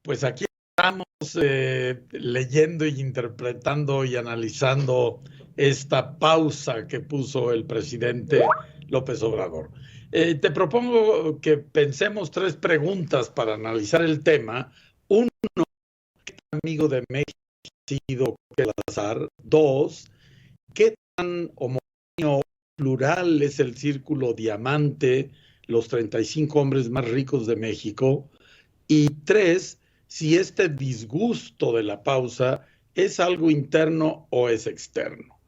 Pues aquí estamos leyendo y interpretando y analizando esta pausa que puso el presidente López Obrador. Te propongo que pensemos tres preguntas para analizar el tema. Un amigo de México ha sido Salazar. Dos, ¿qué tan homogéneo plural es el círculo diamante, los 35 hombres más ricos de México? Y tres, si este disgusto de la pausa es algo interno o es externo.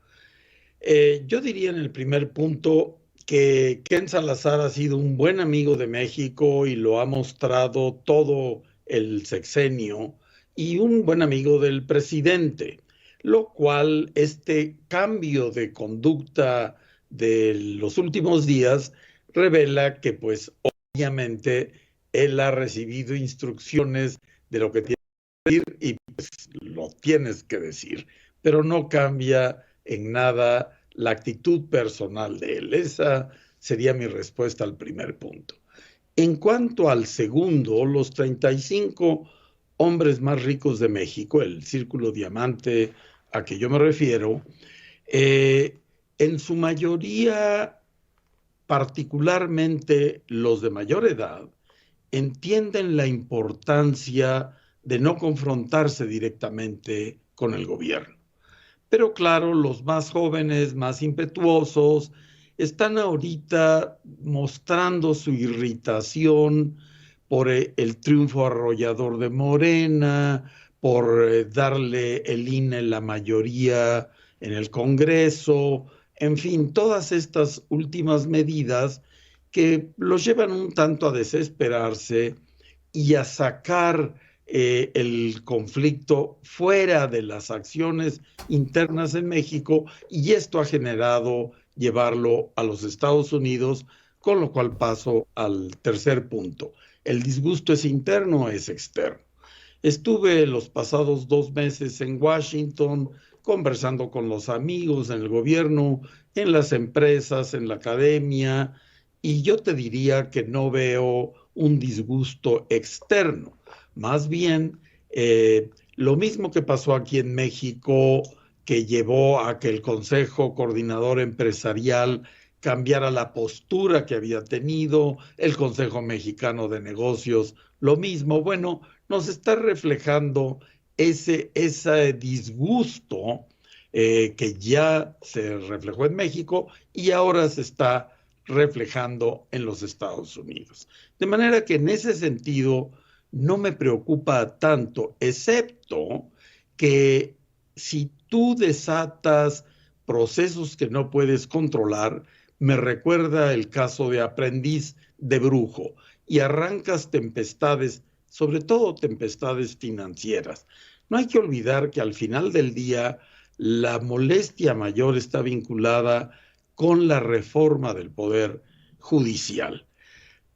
Yo diría en el primer punto que Ken Salazar ha sido un buen amigo de México y lo ha mostrado todo el sexenio y un buen amigo del presidente, lo cual este cambio de conducta de los últimos días revela que pues obviamente él ha recibido instrucciones de lo que tiene que decir y pues lo tienes que decir, pero no cambia en nada la actitud personal de él. Esa sería mi respuesta al primer punto. En cuanto al segundo, los 35 hombres más ricos de México, el círculo diamante a que yo me refiero, eh, en su mayoría, particularmente los de mayor edad, entienden la importancia de no confrontarse directamente con el gobierno. Pero claro, los más jóvenes, más impetuosos, están ahorita mostrando su irritación por el triunfo arrollador de Morena, por darle el INE la mayoría en el Congreso, en fin, todas estas últimas medidas que los llevan un tanto a desesperarse y a sacar el conflicto fuera de las acciones internas en México, y esto ha generado llevarlo a los Estados Unidos, con lo cual paso al tercer punto. ¿El disgusto es interno o es externo? Estuve los pasados 2 meses en Washington conversando con los amigos en el gobierno, en las empresas, en la academia, y yo te diría que no veo un disgusto externo. Más bien, lo mismo que pasó aquí en México, que llevó a que el Consejo Coordinador Empresarial cambiara la postura que había tenido, el Consejo Mexicano de Negocios, lo mismo. Bueno, nos está reflejando ese disgusto que ya se reflejó en México y ahora se está reflejando en los Estados Unidos. De manera que en ese sentido no me preocupa tanto, excepto que si tú desatas procesos que no puedes controlar, me recuerda el caso de Aprendiz de Brujo, y arrancas tempestades, sobre todo tempestades financieras. No hay que olvidar que al final del día la molestia mayor está vinculada con la reforma del poder judicial.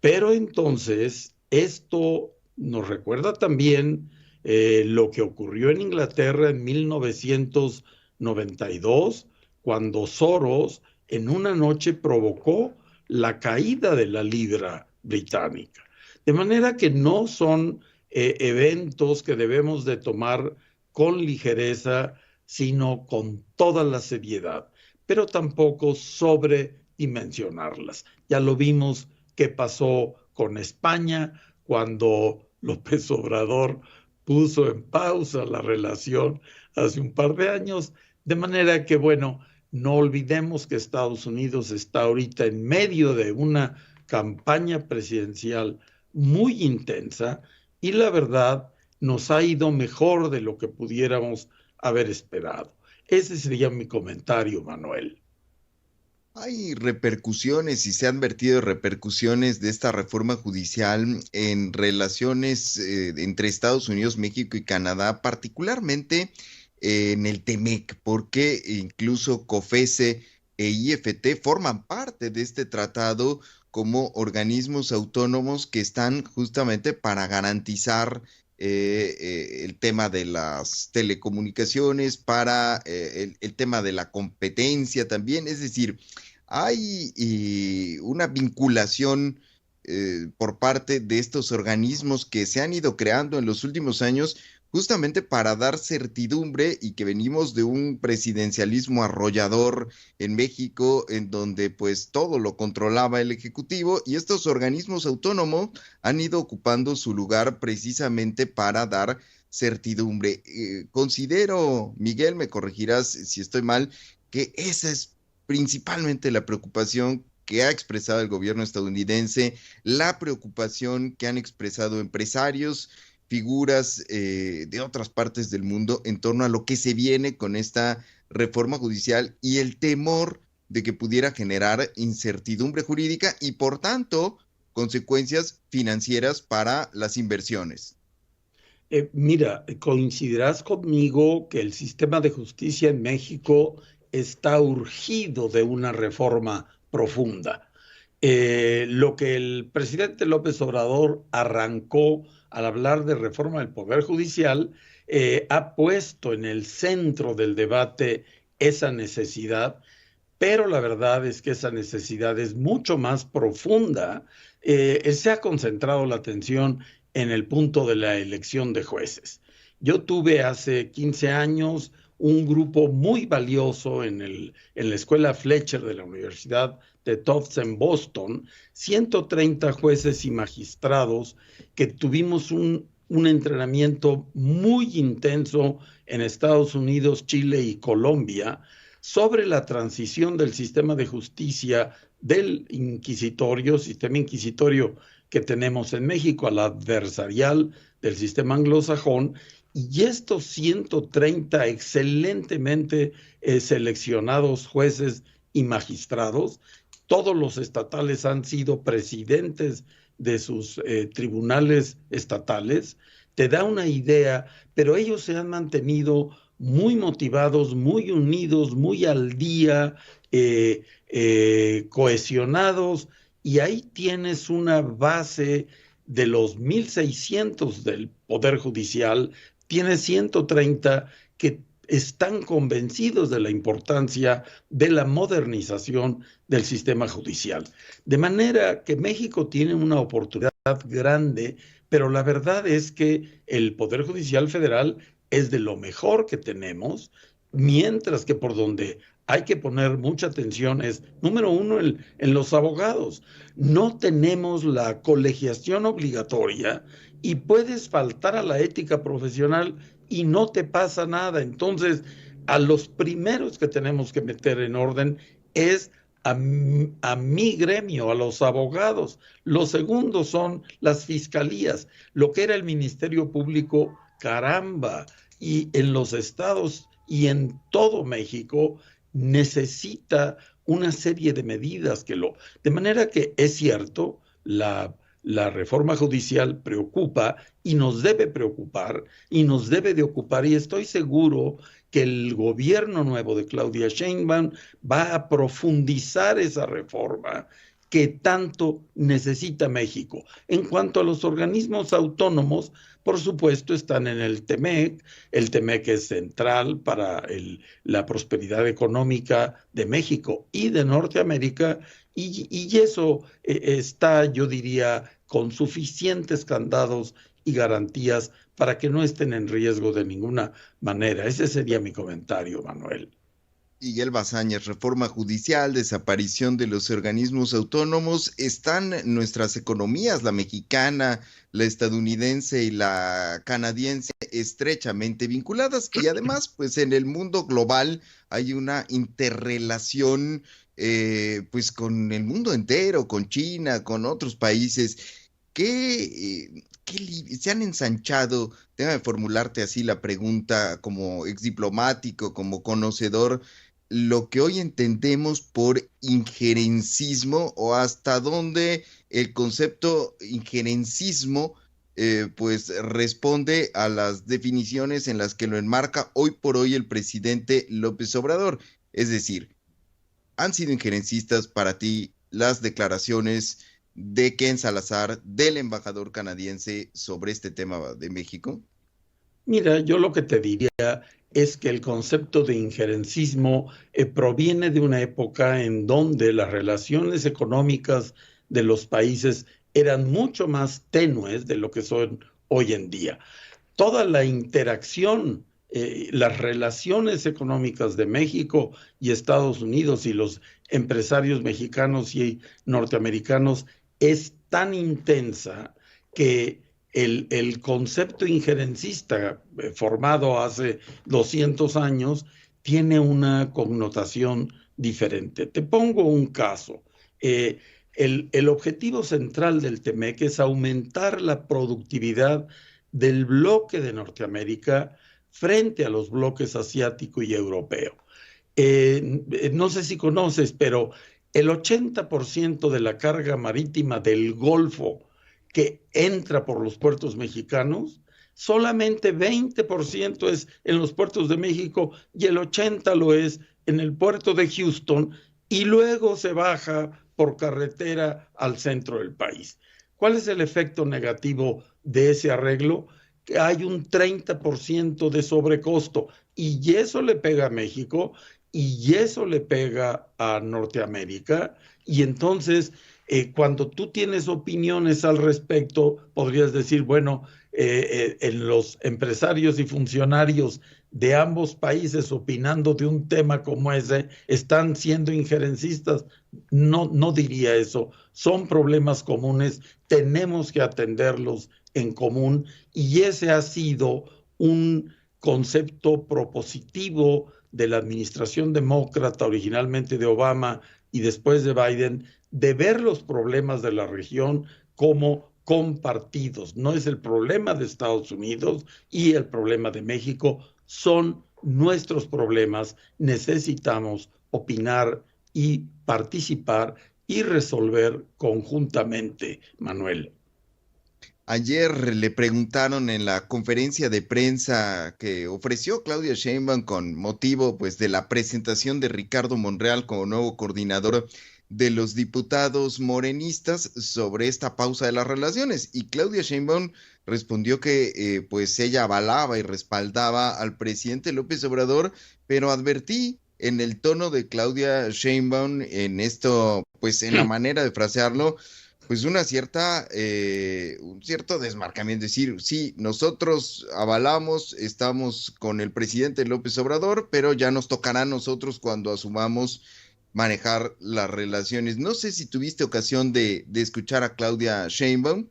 Pero entonces esto nos recuerda también lo que ocurrió en Inglaterra en 1992, cuando Soros en una noche provocó la caída de la libra británica. De manera que no son eventos que debemos de tomar con ligereza, sino con toda la seriedad, pero tampoco sobredimensionarlas. Ya lo vimos que pasó con España cuando López Obrador puso en pausa la relación hace un par de años, de manera que, bueno, no olvidemos que Estados Unidos está ahorita en medio de una campaña presidencial muy intensa y la verdad nos ha ido mejor de lo que pudiéramos haber esperado. Ese sería mi comentario, Manuel. Hay repercusiones y se han vertido repercusiones de esta reforma judicial en relaciones entre Estados Unidos, México y Canadá, particularmente en el TEMEC, porque incluso COFECE e IFT forman parte de este tratado como organismos autónomos que están justamente para garantizar el tema de las telecomunicaciones, para el tema de la competencia también, es decir, hay una vinculación por parte de estos organismos que se han ido creando en los últimos años justamente para dar certidumbre, y que venimos de un presidencialismo arrollador en México, en donde pues todo lo controlaba el Ejecutivo, y estos organismos autónomos han ido ocupando su lugar precisamente para dar certidumbre. Considero, Miguel, me corregirás si estoy mal, que esa es principalmente la preocupación que ha expresado el gobierno estadounidense, la preocupación que han expresado empresarios, figuras de otras partes del mundo en torno a lo que se viene con esta reforma judicial, y el temor de que pudiera generar incertidumbre jurídica y, por tanto, consecuencias financieras para las inversiones. Mira, coincidirás conmigo que el sistema de justicia en México está urgido de una reforma profunda. Lo que el presidente López Obrador arrancó al hablar de reforma del Poder Judicial ha puesto en el centro del debate esa necesidad, pero la verdad es que esa necesidad es mucho más profunda. Se ha concentrado la atención en el punto de la elección de jueces. Yo tuve hace 15 años un grupo muy valioso en la Escuela Fletcher de la Universidad de Tufts en Boston, 130 jueces y magistrados que tuvimos un entrenamiento muy intenso en Estados Unidos, Chile y Colombia sobre la transición del sistema de justicia del sistema inquisitorio que tenemos en México, al adversarial del sistema anglosajón, y estos 130 excelentemente seleccionados jueces y magistrados, todos los estatales han sido presidentes de sus tribunales estatales, te da una idea, pero ellos se han mantenido muy motivados, muy unidos, muy al día, cohesionados, y ahí tienes una base de los 1,600 del Poder Judicial, tienes 130 que están convencidos de la importancia de la modernización del sistema judicial. De manera que México tiene una oportunidad grande, pero la verdad es que el Poder Judicial Federal es de lo mejor que tenemos, mientras que por donde hay que poner mucha atención es, número uno, en los abogados. No tenemos la colegiación obligatoria y puedes faltar a la ética profesional y no te pasa nada. Entonces, a los primeros que tenemos que meter en orden es a mi gremio, a los abogados. Los segundos son las fiscalías, lo que era el Ministerio Público, caramba, y en los estados y en todo México necesita una serie de medidas de manera que es cierto, la reforma judicial preocupa y nos debe preocupar y nos debe de ocupar, y estoy seguro que el gobierno nuevo de Claudia Sheinbaum va a profundizar esa reforma que tanto necesita México. En cuanto a los organismos autónomos, por supuesto, están en el TEMEC. El TEMEC es central para la prosperidad económica de México y de Norteamérica, y eso está, yo diría, con suficientes candados y garantías para que no estén en riesgo de ninguna manera. Ese sería mi comentario, Manuel. Miguel Bazáñez, reforma judicial, desaparición de los organismos autónomos, están nuestras economías, la mexicana, la estadounidense y la canadiense, estrechamente vinculadas, y además, pues en el mundo global hay una interrelación, pues con el mundo entero, con China, con otros países, que se han ensanchado. Déjame formularte así la pregunta como exdiplomático, como conocedor, lo que hoy entendemos por injerencismo, o hasta dónde el concepto injerencismo pues responde a las definiciones en las que lo enmarca hoy por hoy el presidente López Obrador. Es decir, ¿han sido injerencistas para ti las declaraciones de Ken Salazar, del embajador canadiense, sobre este tema de México? Mira, yo lo que te diría es que el concepto de injerencismo proviene de una época en donde las relaciones económicas de los países eran mucho más tenues de lo que son hoy en día. Toda la interacción, las relaciones económicas de México y Estados Unidos y los empresarios mexicanos y norteamericanos es tan intensa que el concepto injerencista formado hace 200 años tiene una connotación diferente. Te pongo un caso. Eh, el objetivo central del TEMEC es aumentar la productividad del bloque de Norteamérica frente a los bloques asiático y europeo. No sé si conoces, pero el 80% de la carga marítima del Golfo que entra por los puertos mexicanos, solamente 20% es en los puertos de México y el 80% lo es en el puerto de Houston y luego se baja por carretera al centro del país. ¿Cuál es el efecto negativo de ese arreglo? Que hay un 30% de sobrecosto y eso le pega a México y eso le pega a Norteamérica y entonces cuando tú tienes opiniones al respecto, podrías decir, bueno, en los empresarios y funcionarios de ambos países opinando de un tema como ese, están siendo injerencistas. No, no diría eso. Son problemas comunes, tenemos que atenderlos en común y ese ha sido un concepto propositivo de la administración demócrata, originalmente de Obama y después de Biden, de ver los problemas de la región como compartidos. No es el problema de Estados Unidos y el problema de México, son nuestros problemas. Necesitamos opinar y participar y resolver conjuntamente, Manuel. Ayer le preguntaron en la conferencia de prensa que ofreció Claudia Sheinbaum con motivo pues de la presentación de Ricardo Monreal como nuevo coordinador de los diputados morenistas sobre esta pausa de las relaciones y Claudia Sheinbaum respondió que pues ella avalaba y respaldaba al presidente López Obrador, pero advertí en el tono de Claudia Sheinbaum en esto pues en la manera de frasearlo pues un cierto desmarcamiento, es decir, sí, nosotros avalamos, estamos con el presidente López Obrador, pero ya nos tocará a nosotros cuando asumamos manejar las relaciones. No sé si tuviste ocasión de escuchar a Claudia Sheinbaum.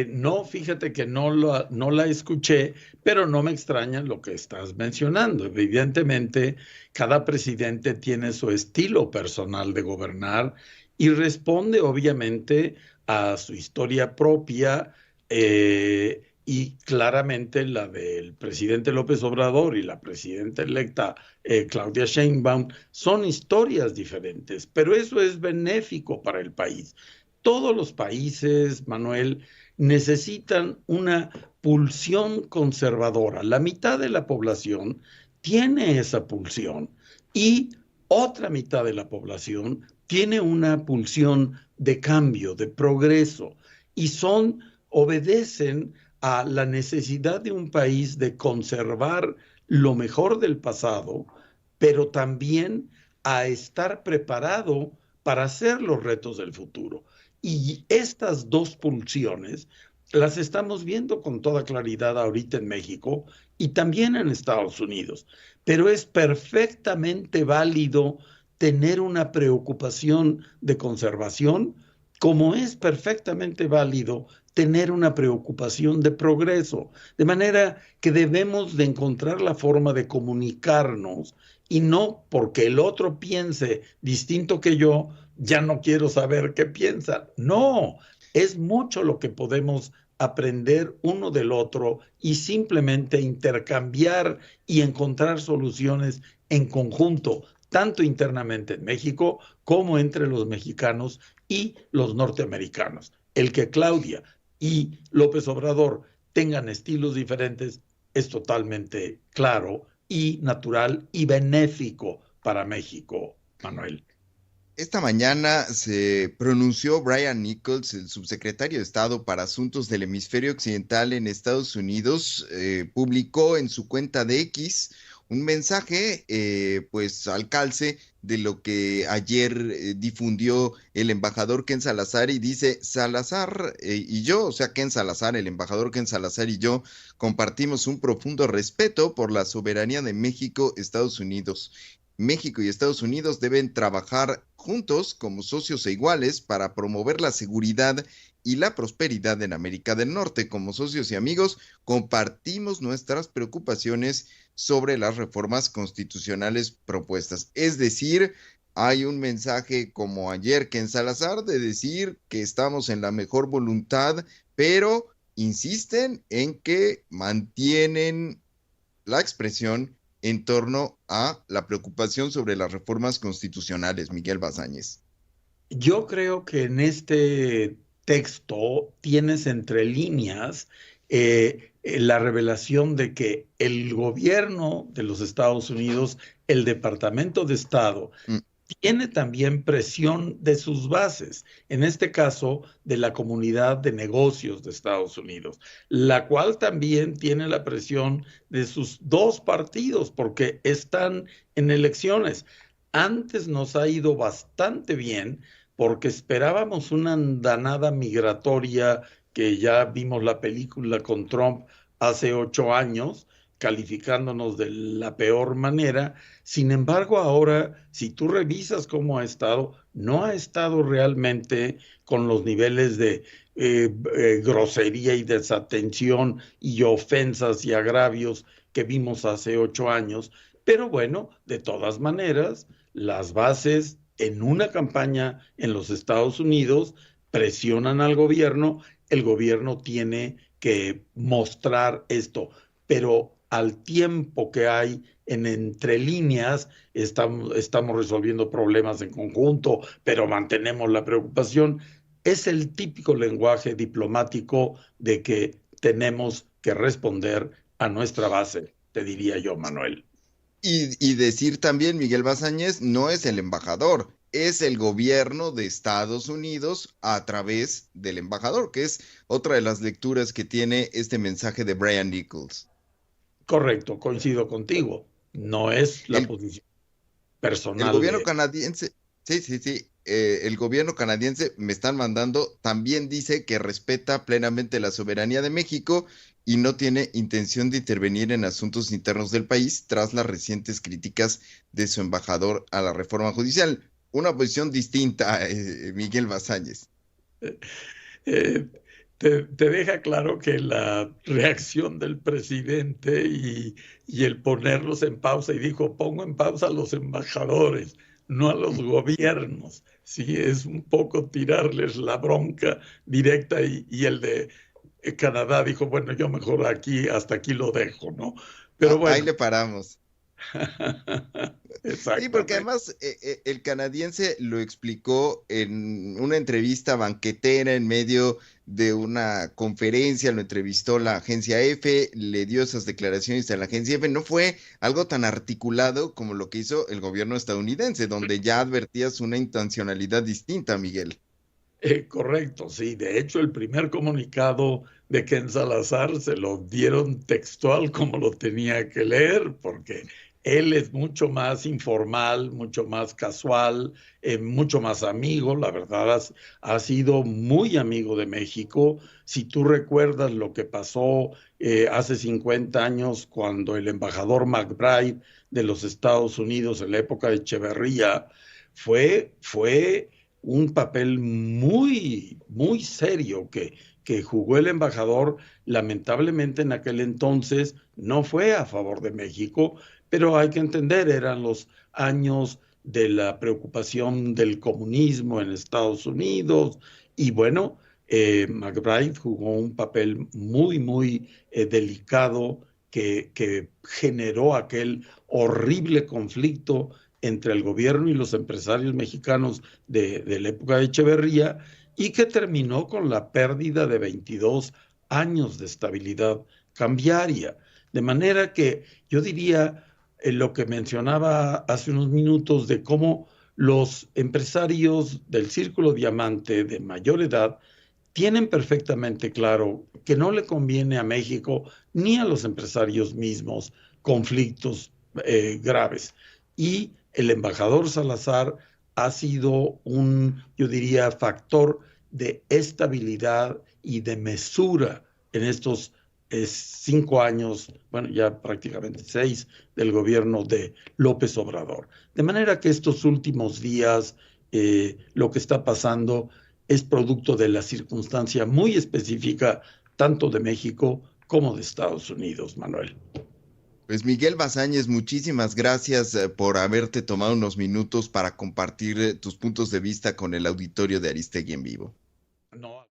No, fíjate que no la escuché, pero no me extraña lo que estás mencionando. Evidentemente, cada presidente tiene su estilo personal de gobernar y responde obviamente a su historia propia y claramente la del presidente López Obrador y la presidenta electa Claudia Sheinbaum son historias diferentes, pero eso es benéfico para el país. Todos los países, Manuel, necesitan una pulsión conservadora. La mitad de la población tiene esa pulsión y otra mitad de la población tiene una pulsión de cambio, de progreso y obedecen a la necesidad de un país de conservar lo mejor del pasado, pero también a estar preparado para hacer los retos del futuro. Y estas dos pulsiones las estamos viendo con toda claridad ahorita en México y también en Estados Unidos. Pero es perfectamente válido tener una preocupación de conservación, como es perfectamente válido tener una preocupación de progreso. De manera que debemos de encontrar la forma de comunicarnos y no porque el otro piense distinto que yo, ya no quiero saber qué piensa. No, es mucho lo que podemos aprender uno del otro y simplemente intercambiar y encontrar soluciones en conjunto, tanto internamente en México como entre los mexicanos y los norteamericanos. El que Claudia y López Obrador tengan estilos diferentes es totalmente claro y natural y benéfico para México, Manuel. Esta mañana se pronunció Brian Nichols, el subsecretario de Estado para Asuntos del Hemisferio Occidental en Estados Unidos, publicó en su cuenta de X un mensaje pues al calce de lo que ayer difundió el embajador Ken Salazar, y dice: Salazar y yo, o sea, Ken Salazar, el embajador Ken Salazar y yo compartimos un profundo respeto por la soberanía de México, Estados Unidos. México y Estados Unidos deben trabajar juntos como socios e iguales para promover la seguridad y la prosperidad en América del Norte. Como socios y amigos, compartimos nuestras preocupaciones sobre las reformas constitucionales propuestas. Es decir, hay un mensaje como ayer que en Salazar de decir que estamos en la mejor voluntad, pero insisten en que mantienen la expresión en torno a la preocupación sobre las reformas constitucionales, Miguel Bazáñez. Yo creo que en este texto tienes entre líneas la revelación de que el gobierno de los Estados Unidos, el Departamento de Estado, Mm. tiene también presión de sus bases, en este caso de la comunidad de negocios de Estados Unidos, la cual también tiene la presión de sus dos partidos porque están en elecciones. Antes nos ha ido bastante bien porque esperábamos una andanada migratoria que ya vimos la película con Trump hace 8 años, calificándonos de la peor manera. Sin embargo, ahora, si tú revisas cómo ha estado, no ha estado realmente con los niveles de grosería y desatención y ofensas y agravios que vimos hace 8 años. Pero bueno, de todas maneras, las bases en una campaña en los Estados Unidos presionan al gobierno, el gobierno tiene que mostrar esto, pero al tiempo que hay en entre líneas, estamos resolviendo problemas en conjunto, pero mantenemos la preocupación. Es el típico lenguaje diplomático de que tenemos que responder a nuestra base, te diría yo, Manuel. Y decir también, Miguel Bazáñez, no es el embajador, es el gobierno de Estados Unidos a través del embajador, que es otra de las lecturas que tiene este mensaje de Brian Nichols. Correcto, coincido contigo. No es la El, posición el personal gobierno de... canadiense, sí, sí, sí, el gobierno canadiense, me están mandando, también dice que respeta plenamente la soberanía de México y no tiene intención de intervenir en asuntos internos del país tras las recientes críticas de su embajador a la reforma judicial. Una posición distinta, Miguel Bazáñez. eh, te deja claro que la reacción del presidente y el ponerlos en pausa, y dijo, pongo en pausa a los embajadores, no a los gobiernos. Sí, es un poco tirarles la bronca directa y el de Canadá dijo, bueno, yo mejor aquí, hasta aquí lo dejo, ¿no? Pero Ahí bueno, le paramos. Sí, porque exactamente. además el canadiense lo explicó en una entrevista banquetera en medio de una conferencia, lo entrevistó la agencia F, le dio esas declaraciones a la agencia F. No fue algo tan articulado como lo que hizo el gobierno estadounidense, donde ya advertías una intencionalidad distinta, Miguel. Correcto, sí. De hecho, el primer comunicado de Ken Salazar se lo dieron textual como lo tenía que leer, porque él es mucho más informal, mucho más casual, mucho más amigo. La verdad, ha sido muy amigo de México. Si tú recuerdas lo que pasó hace 50 años cuando el embajador McBride de los Estados Unidos en la época de Echeverría fue un papel muy, muy serio que jugó el embajador. Lamentablemente en aquel entonces no fue a favor de México, pero hay que entender, eran los años de la preocupación del comunismo en Estados Unidos y bueno, McBride jugó un papel muy, muy delicado que generó aquel horrible conflicto entre el gobierno y los empresarios mexicanos de la época de Echeverría y que terminó con la pérdida de 22 años de estabilidad cambiaria. De manera que yo diría lo que mencionaba hace unos minutos de cómo los empresarios del Círculo Diamante de mayor edad tienen perfectamente claro que no le conviene a México ni a los empresarios mismos conflictos graves. Y el embajador Salazar ha sido yo diría, factor de estabilidad y de mesura en estos 5 años, bueno, ya prácticamente 6 del gobierno de López Obrador. De manera que estos últimos días, lo que está pasando es producto de la circunstancia muy específica, tanto de México como de Estados Unidos, Manuel. Pues Miguel Bazáñez, muchísimas gracias por haberte tomado unos minutos para compartir tus puntos de vista con el auditorio de Aristegui en Vivo. No.